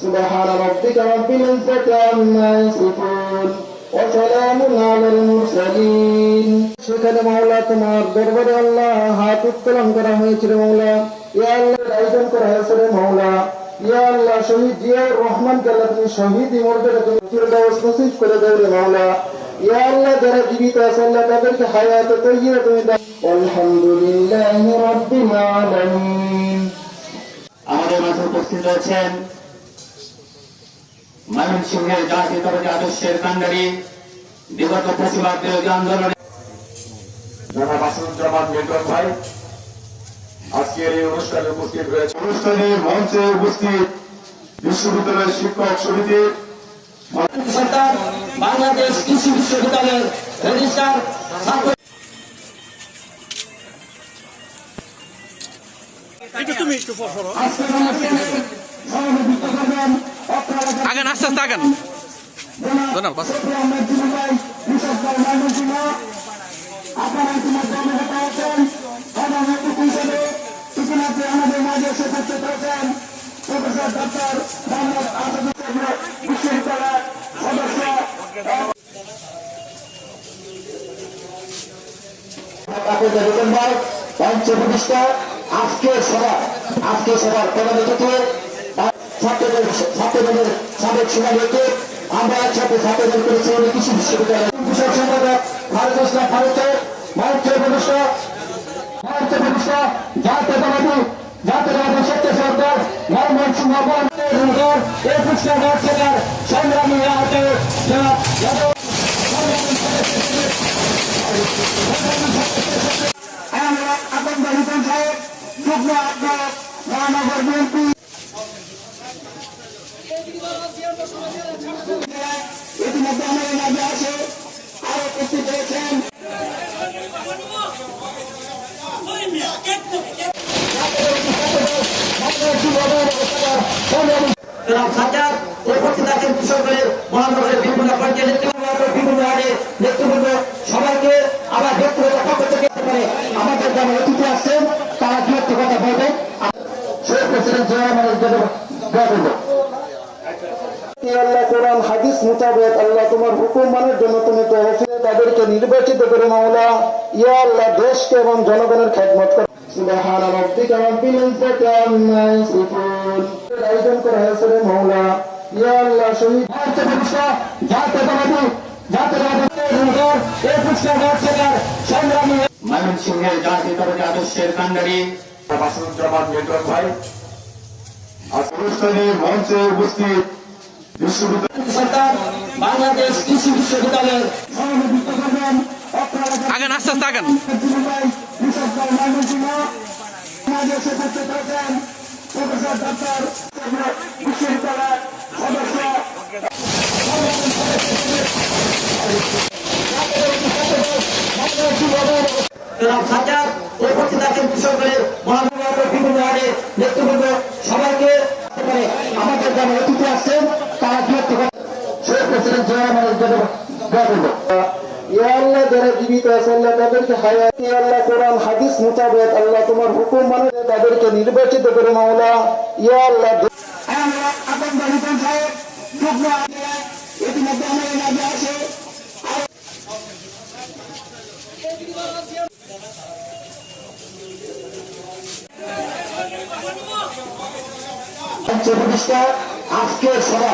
سبحان ربك رب العزة عما يصفون وسلام على المرسلين সেখানে মাওলা তোমার দরবারে আল্লাহ হাত উত্তোলন করা হয়েছিল মাওলা ইয়া আল্লাহ আয়োজন করা হয়েছিল মাওলা ইয়া আল্লাহ শহীদ জিয়াউর রহমানকে আল্লাহ তুমি শহীদ মর্যাদা তুমি ফিরদাউস নসিব করে দাও রে মাওলা ইয়া আল্লাহ যারা জীবিত আছে আল্লাহ তাদেরকে হায়াত তাইয়্যিবা তুমি দাও আলহামদুলিল্লাহি রাব্বিল আলামিন। আমাদের মাঝে উপস্থিত রয়েছেন ময়মনসিংহের জাতীয়তাবাদী আদর্শের কান্ডারি বিগত প্রতিবাদ বিরোধী আন্দোলনে জনাব আসাদুজ্জামান মিল্টন ভাই আজকের এই অনুষ্ঠানে উপস্থিত রয়েছে। অনুষ্ঠানে মঞ্চে উপস্থিত বিশ্ববিদ্যালয়ের শিক্ষক সমিতির সরকার বাংলাদেশ কৃষি বিশ্ববিদ্যালয়ের রেজিস্ট্রার আগান আস্তে আস্তে আগান জনাব বাস আমাদের মাঝে এসে উপস্থিত হয়েছেন প্রফেসর ডক্টর মোহাম্মদ আসাদুজ্জামান বিশ্ববিদ্যালয়ের সদস্য পঞ্চপ্রতিষ্ঠা আজকের সভার প্রধান অতিথি ছাত্রদের সাবেক সভাপতি আমরা একসাথে ছাত্রদের করেছি কৃষি বিশ্ববিদ্যালয় বিষয় সম্পাদক ভারত ইসলাম ভারতের মঞ্চপ্রতিষ্ঠা জাতীয়তাবাদী সত্য সরকার ময়মনসিংহ এই পুরস্কার থেকে সংগ্রামী আকন্দ হিসেন সাহেব যুগ্ম আহ্বায়ক মহানগর বিএনপি ইতিমধ্যে আমাদের মাঝে আছে আরো উপস্থিত হয়েছেন সবাইকে আবার ব্যক্তিগত পক্ষ থেকে আমাদের যারা অতিথি আসছেন তারা দু একটি কথা বলবেন। আল্লাহ কোরআন হাদিস মোতাবেক আল্লাহ তোমার হুকুম মানার জন্য তুমি তো তাদেরকে নির্বাচিত করে মাওলা ইয়া আল্লাহ দেশকে এবং জনগণের খেদমত করো। সুবহান রাব্বিকা রাব্বিল ইজ্জাতি আম্মা ইয়াসিফুন আয়োজন করা হয়েছে রে মাওলা ইয়া আল্লাহ শহীদ ময়মনসিংহের জাতীয়তাবাদী আদর্শের কান্ডারি আসাদুজ্জামান মিল্টন ভাই অনুষ্ঠানে মঞ্চে উপস্থিত বিশ্ববিদ্যালয় সরকার বাংলাদেশ কৃষি বিশ্ববিদ্যালয়ের আগান আস্তে আস্তে আগান প্রফেসর ডক্টর বিশ্ববিদ্যালয়ের সদস্য সবাইকে আমাদের যারা অতিথি আসছেন তারা দু একটি যারা জীবিত আছে আল্লাহ তাদেরকে হায়াত আল্লাহ কোরআন হাদিস মোতাবেক আল্লাহ তোমার হুকুম মানে তাদেরকে নির্বাচিত করে মাওলা ইয়া আল্লাহ আকন্দ হিসেন সাহেব যুগ্ম ইতিমধ্যে আমাদের মাঝে আছে পঞ্চপ্রতিষ্ঠা আজকের সভা